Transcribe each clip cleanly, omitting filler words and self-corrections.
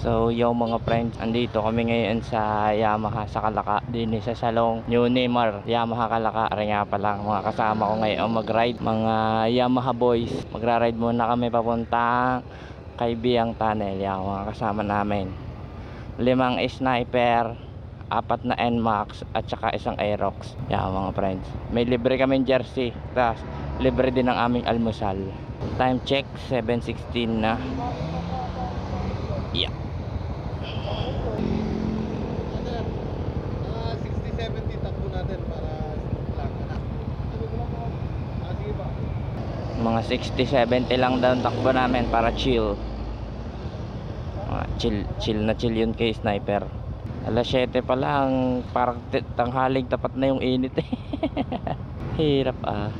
So yung mga friends, andito kami ngayon sa Yamaha sa Kalaka, din sa salong New Neymar Yamaha Kalaka. Ari nga pala mga kasama ko ngayon mag-ride, mga Yamaha boys. Magra-ride muna kami papunta kay Biang Tunnel. Yan mga kasama namin, 5 sniper, 4 na NMAX at saka isang Aerox. Yan mga friends, may libre kaming jersey, tapos libre din ang aming almusal. Time check 7:16 na. Yeah. 60-70 takbo natin para lang anak. Sige ba? Mga 60-70 lang daw takbo namin para chill. Chill na chill yun kay sniper. Alas 7 pa lang, parang tanghaling tapat na yung init eh. Hirap ah.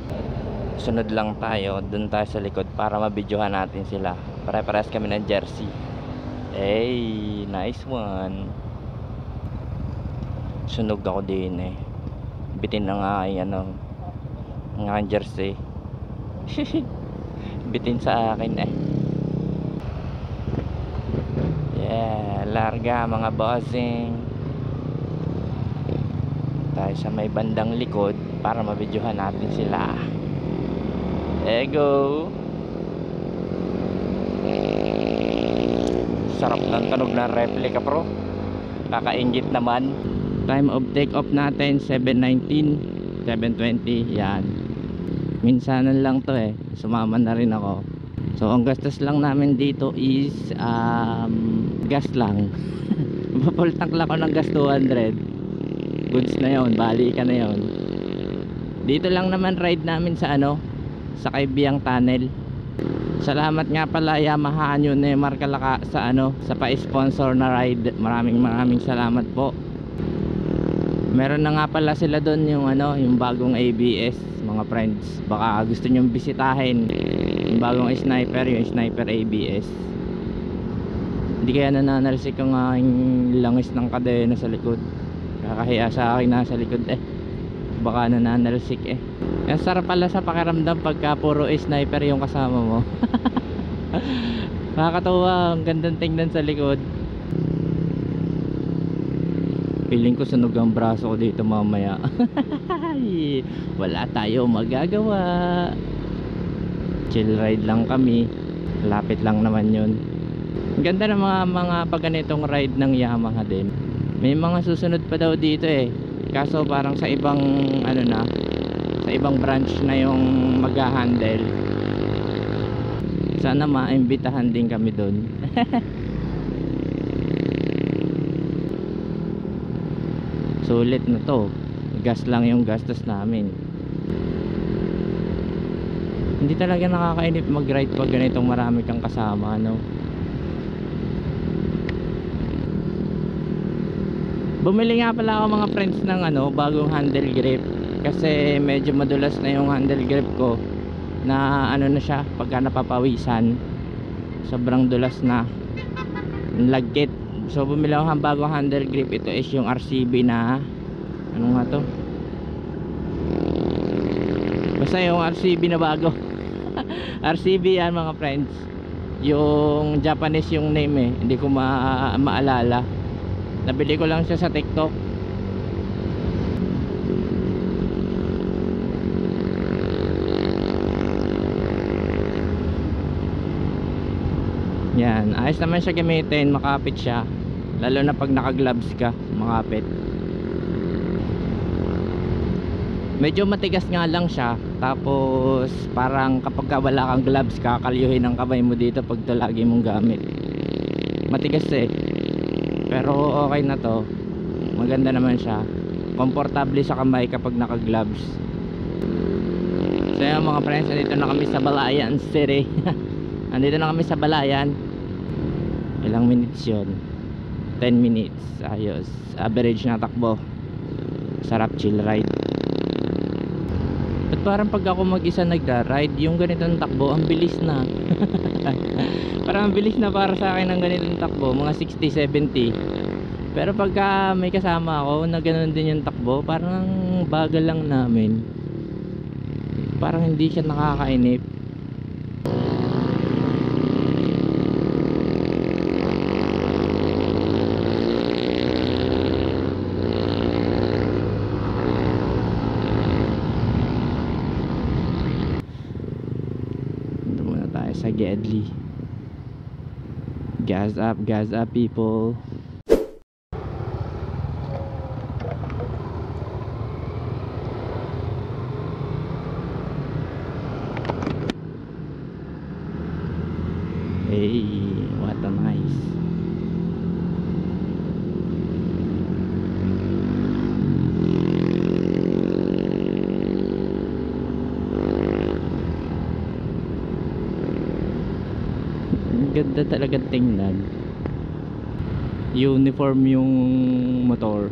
Sunod lang tayo, dun tayo sa likod para mabidyohan natin sila. Pare-pares kami ng jersey. Hey, nice one. Sunog ako din eh. Bitin na nga ay ano, ng aking jersey. Bitin sa akin eh. Yeah, larga mga bossing. Tayo sa may bandang likod para mabidyohan natin sila. Ego. Sarap ng tunog ng replica pro. Kakaingit naman. Time of take off natin 7:19, 7:20. Yan. Minsanan lang to eh. Sumama na rin ako. So ang gastos lang namin dito is gas lang. Full tank lang ako ng gas 200. Goods na yon, bali ka na yon. Dito lang naman ride namin sa ano, sa Biang Tunnel. Salamat nga pala Yamaha New Neymar Kalaka sa ano, sa pa-sponsor na ride. Maraming salamat po. Meron na nga pala sila doon yung ano, yung bagong ABS mga friends. Baka gusto nyo bisitahin yung bagong sniper, yung sniper ABS. Hindi kaya nananalsik ang aking langis ng kadena sa likod. Kakahiya sa akin nasa likod eh. Baka nananalsik eh. Ang sarap pala sa pakiramdam pagka puro sniper yung kasama mo. Nakakatawa, ang gandang tingnan sa likod. Feeling ko sunog ang braso ko dito mamaya. Wala tayo magagawa. Chill ride lang kami. Lapit lang naman yun. Ang ganda ng mga pag ganitong ride ng Yamaha din. May mga susunod pa daw dito eh. Kaso parang sa ibang ano na, sa ibang branch na yung mag-handle. Sana maimbitahan din kami doon. Sulit na to. Gas lang yung gastos namin. Hindi talaga nakakainip mag-ride pag ganitong marami kang kasama, no? Bumili nga pala ako mga friends ng ano, bagong handle grip. Kasi medyo madulas na yung handle grip ko. Na ano na siya, pagka napapawisan. Sobrang dulas na. Lagkit. So bumili ako ng bagong handle grip. Ito is yung RCB na, ano nga to? Basta yung RCB na bago. RCB yan mga friends. Yung Japanese yung name eh. Hindi ko maalala. Nabili ko lang siya sa TikTok. Yan, ayos naman siya gamitin, makapit siya. Lalo na pag naka-gloves ka, makapit. Medyo matigas nga lang siya. Tapos parang kapag wala kang gloves, kakalyuhin ang kamay mo dito pag ito lagi mong gamit. Matigas eh. Pero okay na to. Maganda naman siya. Komportable sa kamay kapag naka-gloves. So yun mga friends, nandito na kami sa Balayan City. Nandito na kami sa Balayan. Ilang minutes yun? 10 minutes. Ayos. Average na takbo. Sarap chill ride. At parang pag ako mag-isa nagra-ride, yung ganitong takbo, ang bilis na. Parang ang bilis na para sa akin ang ganitong takbo. Mga 60-70. Pero pagka may kasama ako na ganoon din yung takbo, parang bagal lang namin. Parang hindi siya nakakainip. sa Gedli. Gas up people. Hey, what a nice. Ganda talaga tingnan. Uniform yung motor.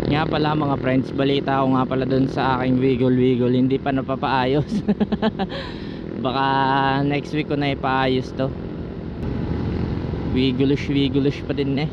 Nga pala mga friends, balita ko nga pala dun sa aking wiggle hindi pa napapaayos. Baka next week ko na ipaayos to. Wiggle pa din eh.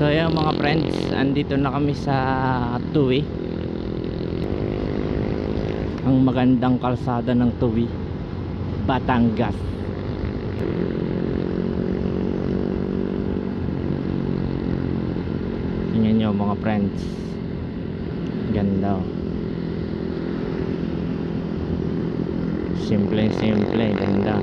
So ayan mga friends, andito na kami sa Tuwi. Ang magandang kalsada ng Tuwi, Batangas. Tingnan nyo mga friends, ganda. Simple, ganda.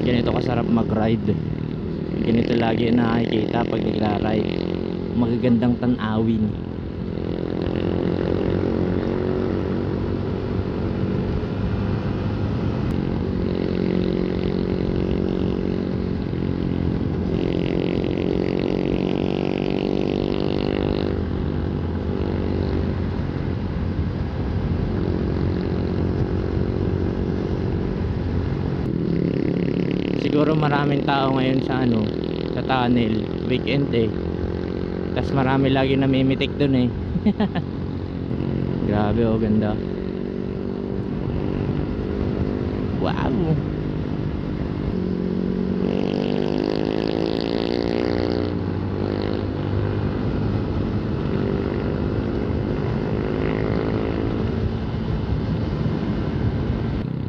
Ganito kasarap mag-ride. Ganito lagi nakikita pag nagra-ride. Magagandang tanawin. Siguro maraming tao ngayon sa sa tunnel, weekend eh. Tas marami lagi namimitik dun eh. Grabe oh, ganda. Wow.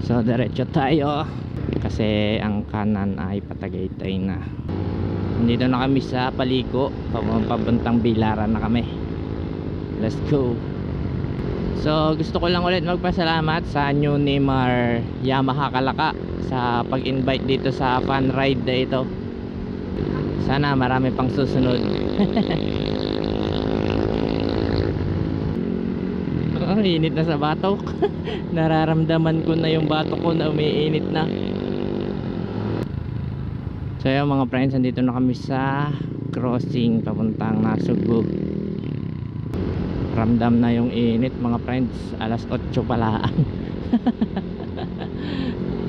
So diretso tayo kasi ang kanan ay Patagaytay na. Nandito na kami sa Paliko, papuntang Bilaran na kami. Let's go. So gusto ko lang ulit magpasalamat sa New Neymar Yamaha Kalaka sa pag-invite dito sa fun ride na ito. Sana marami pang susunod. Oh, init na sa batok. Nararamdaman ko na yung batok ko na umiinit na. So yun mga friends, andito na kami sa crossing papuntang Nasugbu. Ramdam na yung init mga friends. Alas 8 pala.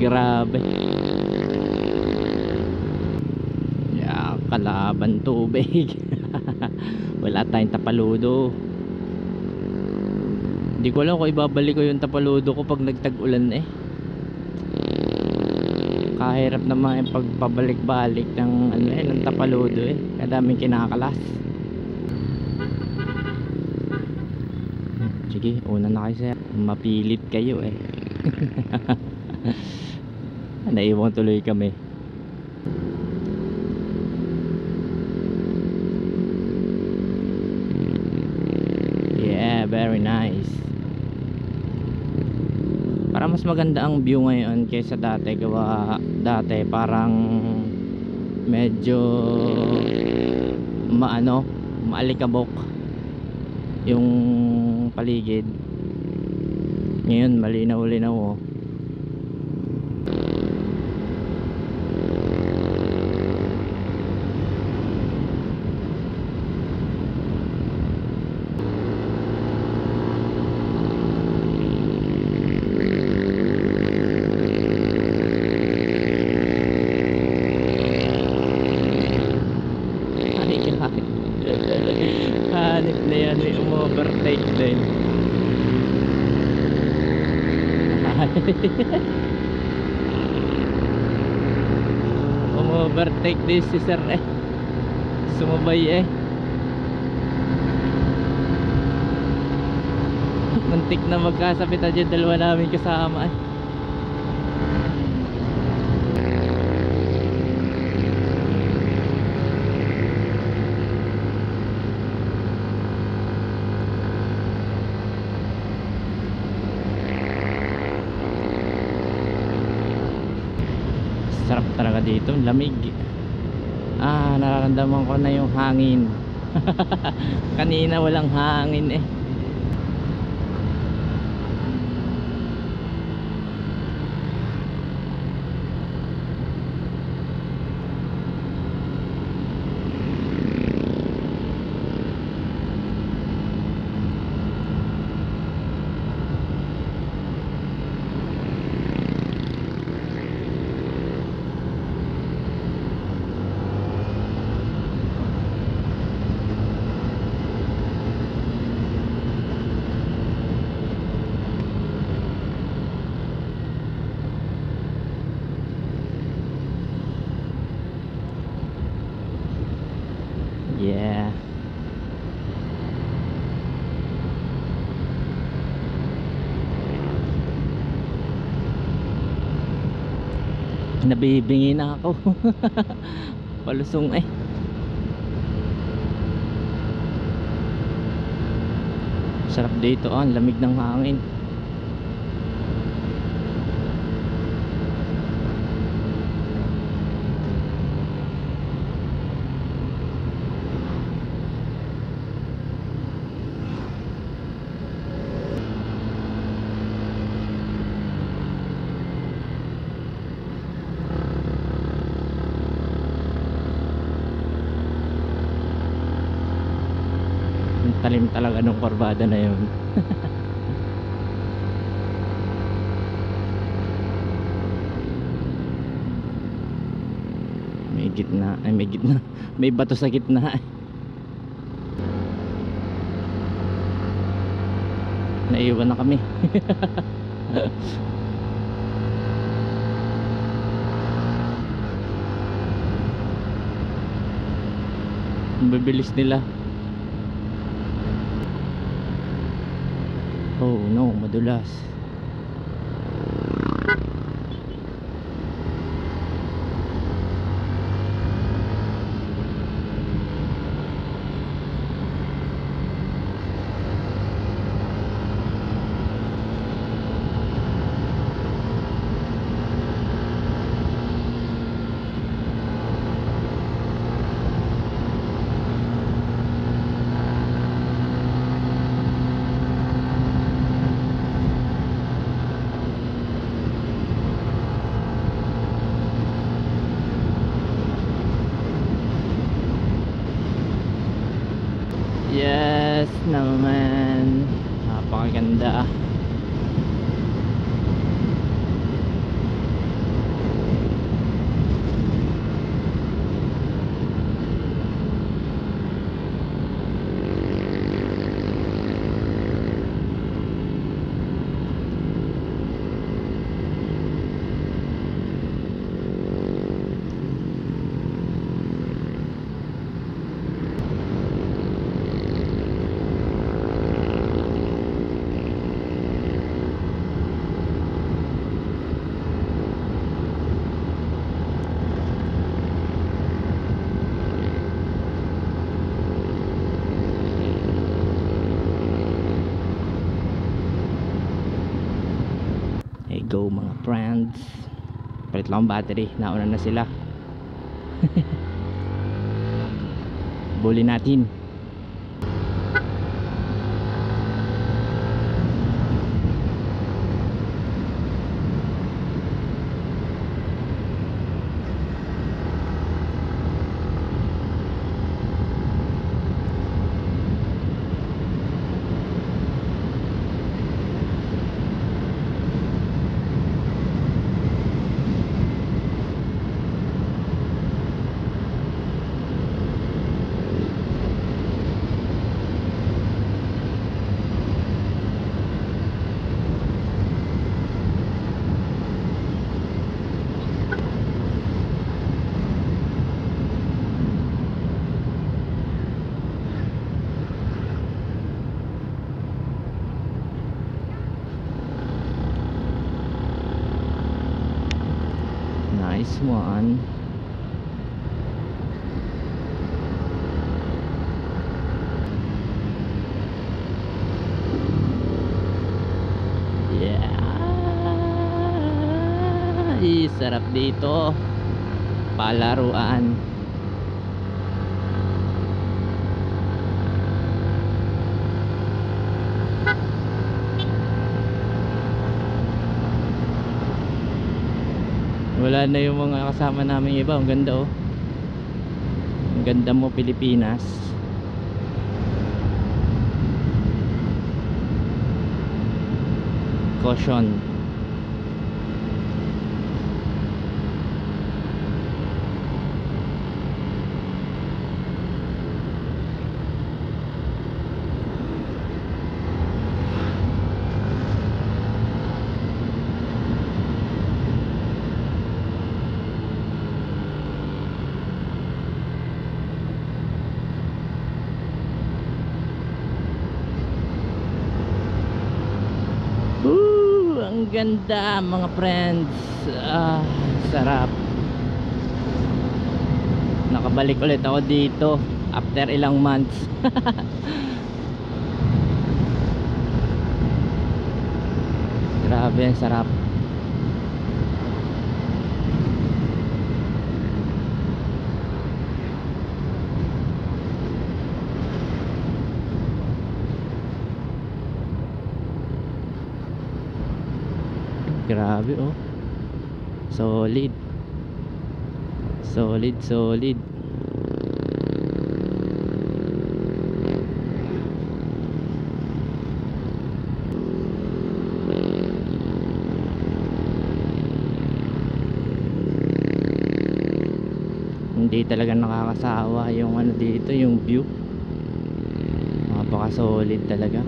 Grabe. Yeah, kalaban tubig. Wala tayong tapaludo. Hindi ko alam kung ibabalik ko yung tapaludo ko pag nagtag-ulan eh. Kahirap naman yung pagpabalik-balik ng ng tapaludo eh. Kadaming kinakalas. Sige, una na kayo sir. Mapilit kayo eh. Naiwan tuloy kami. Yeah, very nice. mas maganda ang view ngayon kaysa dati. Gawa dati parang medyo maalikabok yung paligid. Ngayon malinaw-linaw oh. Hanip na yan, may umovertake din. Umovertake din si sir eh. Sumabay eh. Muntik na magkasabitan dyan, dalawa namin kasama eh. Sarap talaga dito, lamig. Nararamdaman ko na yung hangin. Kanina walang hangin eh. Yeah. Nabibingi na ako. Palusong eh. Sarap dito, ang lamig ng hangin. Talim talaga nung kurbada na yun. May gitna, ay may gitna, may bato sa gitna. Naiwan na kami. Ang bibilis nila. Oh no, madulas. Yes naman, napakaganda. go mga friends. Palit lang ang battery, nauna na sila. Buli natin. Nice one. Yeah. Sarap dito. Palaruan. Wala na yung mga kasama namin iba. Ang ganda oh. Ang ganda mo Pilipinas. Caution. Ang ganda mga friends. Sarap. Nakabalik ulit ako dito after ilang months. Grabe, sarap. Grabe oh. Solid. Solid, solid. Hindi talaga nakakasawa yung ano dito, yung view. Napaka solid talaga.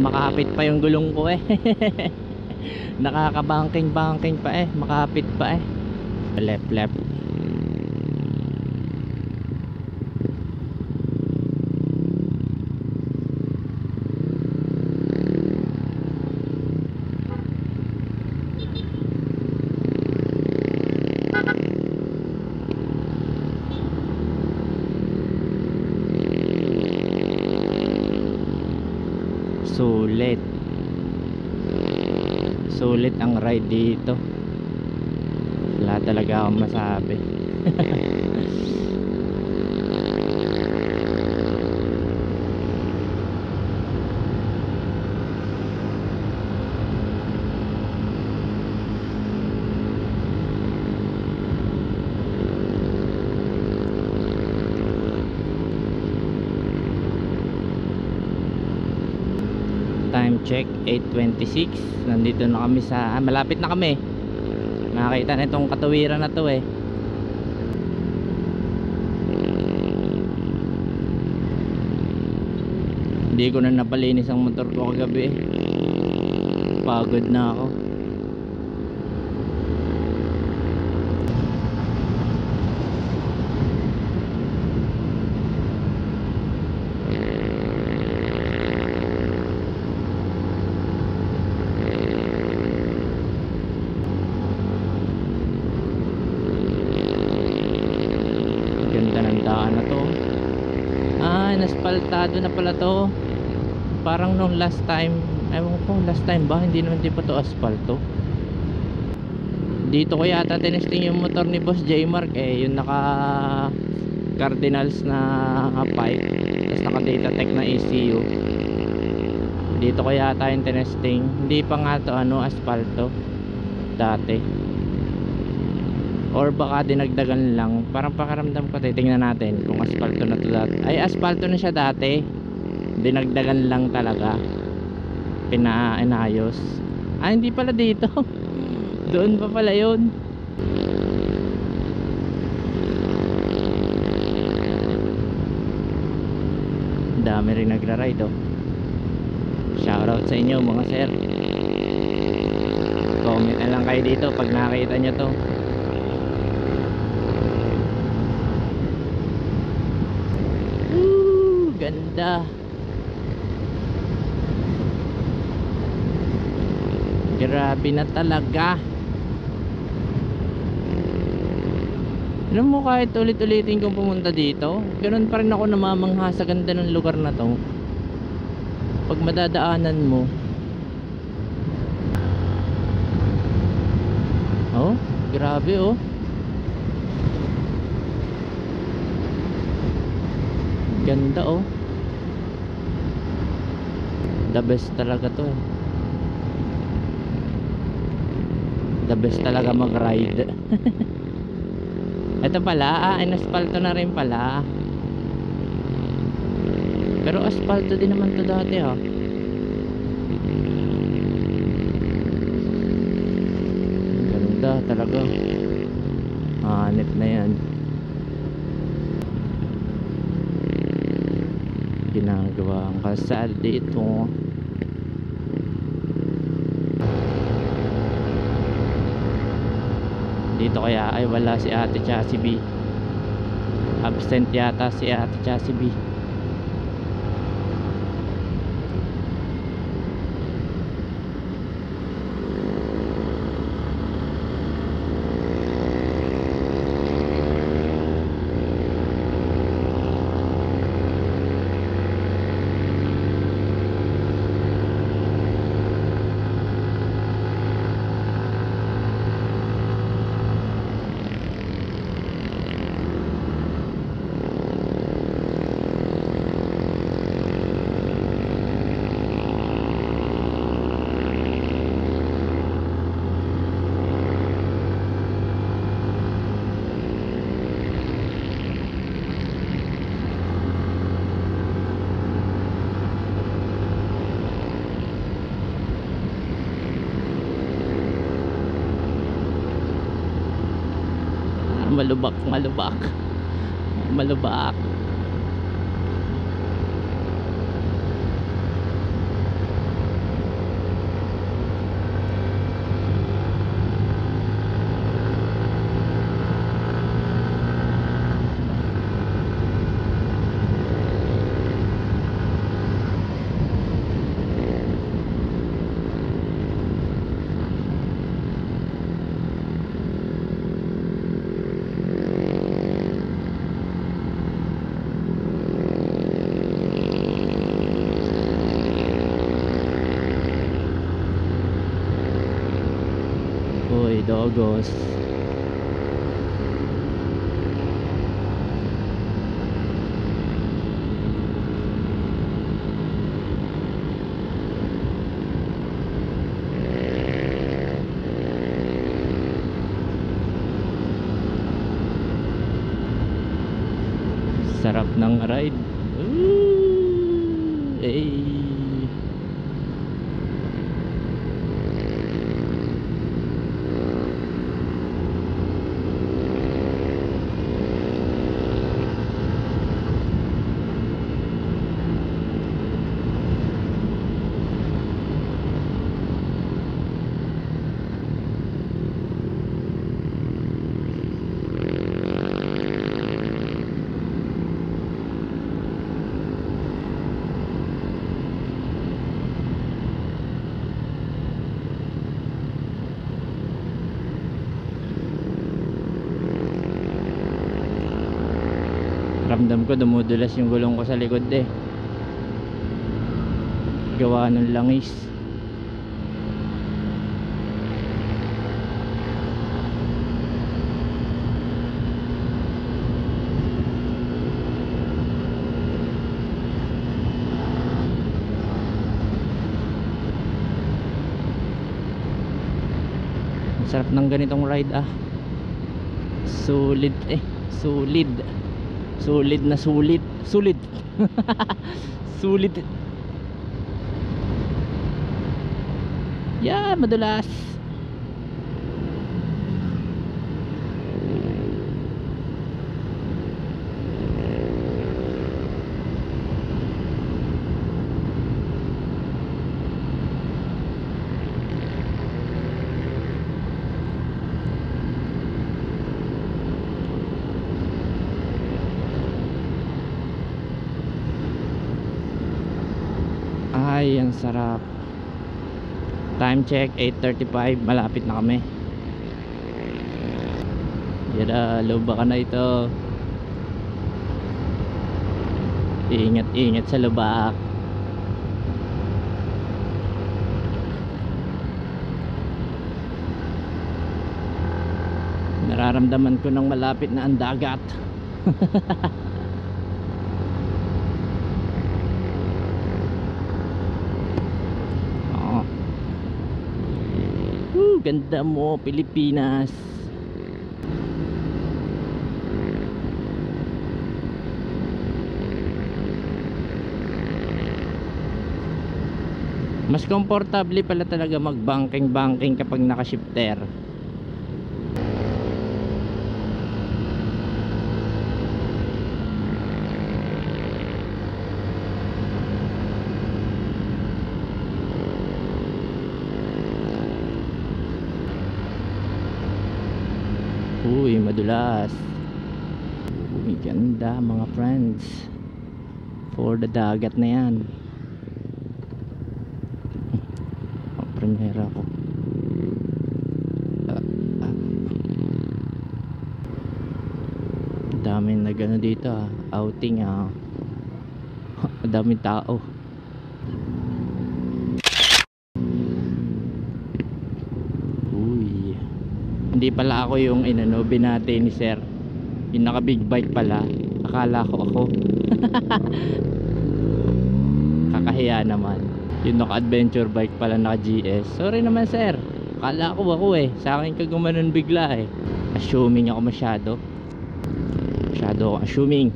Makapit pa yung gulong ko eh. Nakakabangking-bangking pa eh. Makapit pa eh. Left. Sulit ang ride dito. Wala talaga akong masabi. Time check 8:26. Nandito na kami sa malapit na kami. Nakakita na itong katawiran na to eh. Hindi ko na napalinis ang motor ko kagabi eh. Pagod na ako. asfaltado na pala to. Parang nung last time, ewan ko, last time ba? Hindi naman din pa to asfalto. Dito ko yata tinesting yung motor ni Boss J Mark eh, yung naka Cardinals na pipe, tapos naka Datatech na ECU. Dito ko yata yung tinesting. Hindi pa nga to ano, asfalto dati, or baka dinagdagan lang. Parang pakiramdam ko, titingnan natin kung asfalto na to dati. Ay, asfalto na siya dati, dinagdagan lang talaga, pinaayos. Ah, hindi pala dito. Doon pa pala yun. Dami rin nagra-ride oh. Shoutout sa inyo mga sir. Comment na lang kayo dito pag nakita nyo to. Ganda. Grabe na talaga. Alam mo, kahit ulit-ulitin kong pumunta dito, ganun pa rin ako namamangha sa ganda ng lugar na to. Pag madadaanan mo, oh, grabe oh. Ganda oh. The best talaga to. The best talaga mag-ride. Ito pala, inaspalto na rin pala. Pero asfalto din naman to dati ha. Ganda talaga. Hanip na yan. Ginagawa ang kalsada dito. Dito kaya ay wala si Ate Chassis B. Absent yata si Ate Chassis B. Malubak, malubak, malubak. Uy, dogos. Sarap ng ride. Eh. Ramdam ko dumudulas yung gulong ko sa likod eh. gawa ng langis. Ang sarap ng ganitong ride Solid solid. Solid na sulit. Sulit. Sulit. Yeah, madulas. Ay, ang sarap. Time check 8:35, malapit na kami. Yara, luba ka na ito. Ingat sa lubak. Nararamdaman ko ng malapit na ang dagat. Ganda mo, Pilipinas. Mas komportable pala talaga mag-banking kapag naka-shifter. Uy, madulas. Uy, ganda mga friends. For the dagat na yan. Primera ko. Daming na gano dito outing daming tao. Uy, hindi pala ako yung binate ni sir, yung naka big bike pala. Akala ko ako. Kakahiya naman. Yung naka adventure bike pala, naka GS. Sorry naman sir, akala ko ako sa akin ka gumanon bigla assuming ako masyado ako assuming.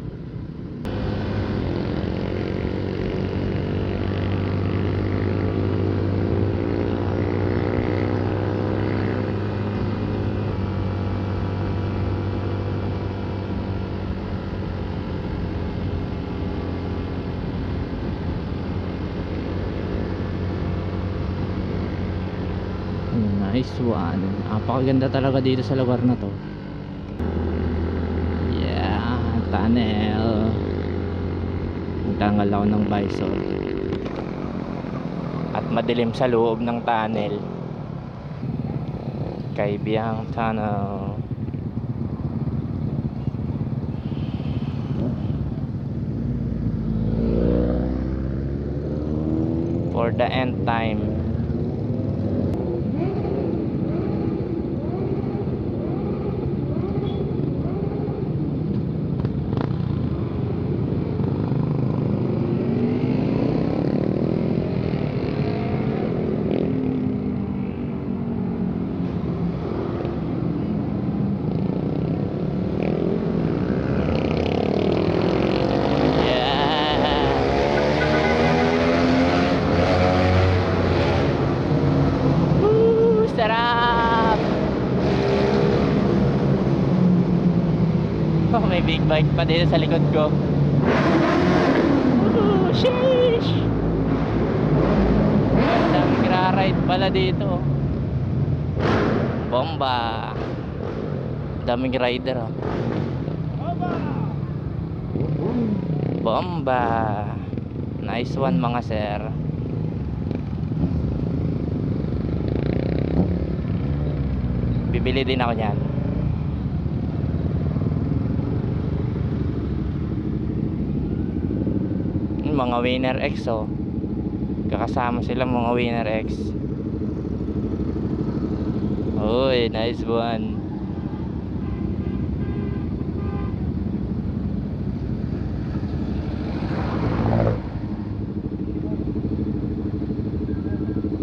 Nice one. Napakaganda talaga dito sa lugar na to. Yeah, tunnel. Nagtangal ako ng visor. At madilim sa loob ng tunnel. Kaibiyang Tunnel. For the end time. May big bike pa dito sa likod ko. Sheesh! Daming gra-ride pala dito. Bomba! Daming rider Bomba! Nice one mga sir. Bibili din ako niyan. Mga Winner X Kakasama sila mga Winner X. Uy, nice one.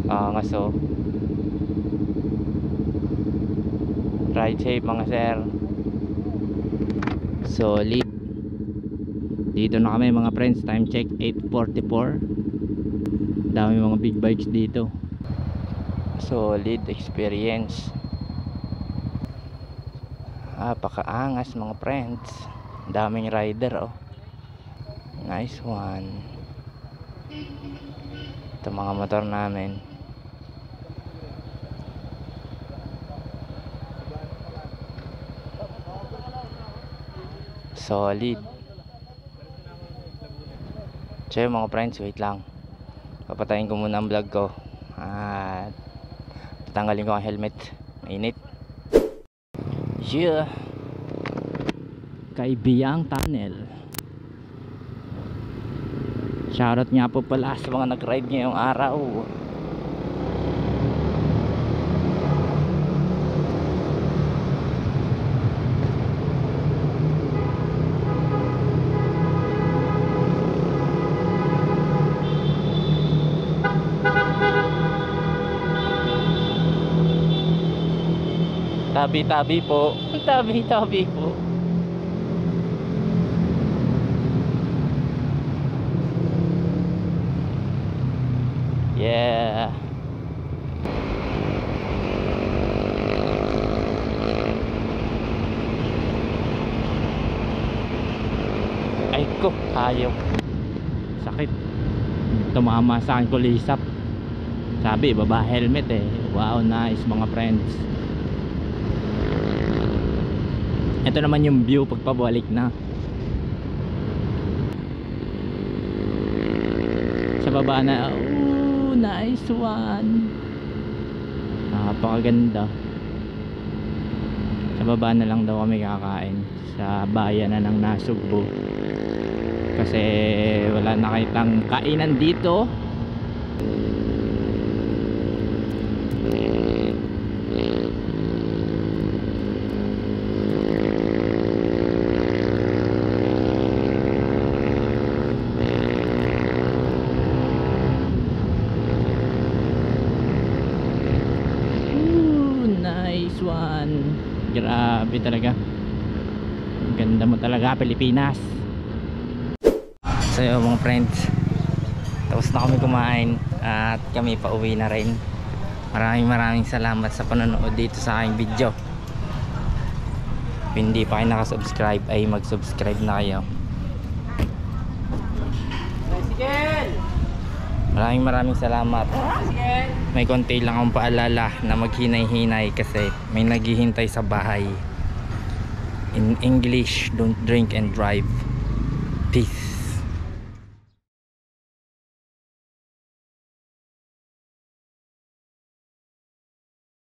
Angas oh. Ride safe mga sir. Solid. Dito na kami mga friends. Time check 8:44. Dami mga big bikes dito. Solid experience. Pakaangas mga friends. Daming rider oh. Nice one. Ito mga motor namin. Solid. So yun mga friends, wait lang. Papatayin ko muna ang vlog ko. At tatanggalin ko ang helmet. Mainit. Yeah. Kaibiyang Tunnel. Shoutout nga po pala sa mga nag-ride ngayong araw. Tabi-tabi po. Tabi-tabi po. Yeah. Ay ko, ayaw. Sakit. Tumama sa akin kulisap. Sabi, baba helmet eh. Wow, nice mga friends. Ito naman yung view pagpabalik na. Sa baba na, oh, nice one. Napakaganda. Sa baba na lang daw kami kakain sa bayan na ng Nasugbu. Kasi wala nakitang kainan dito. Nice one. Grabe talaga. Ang ganda mo talaga, Pilipinas. So yun mga friends, tapos na kami kumain at kami pauwi na rin. Maraming salamat sa panonood dito sa aking video. Kung hindi pa kayo nakasubscribe ay mag-subscribe na kayo. Maraming salamat. May konti lang akong paalala na maghinay-hinay kasi may naghihintay sa bahay. In English, don't drink and drive.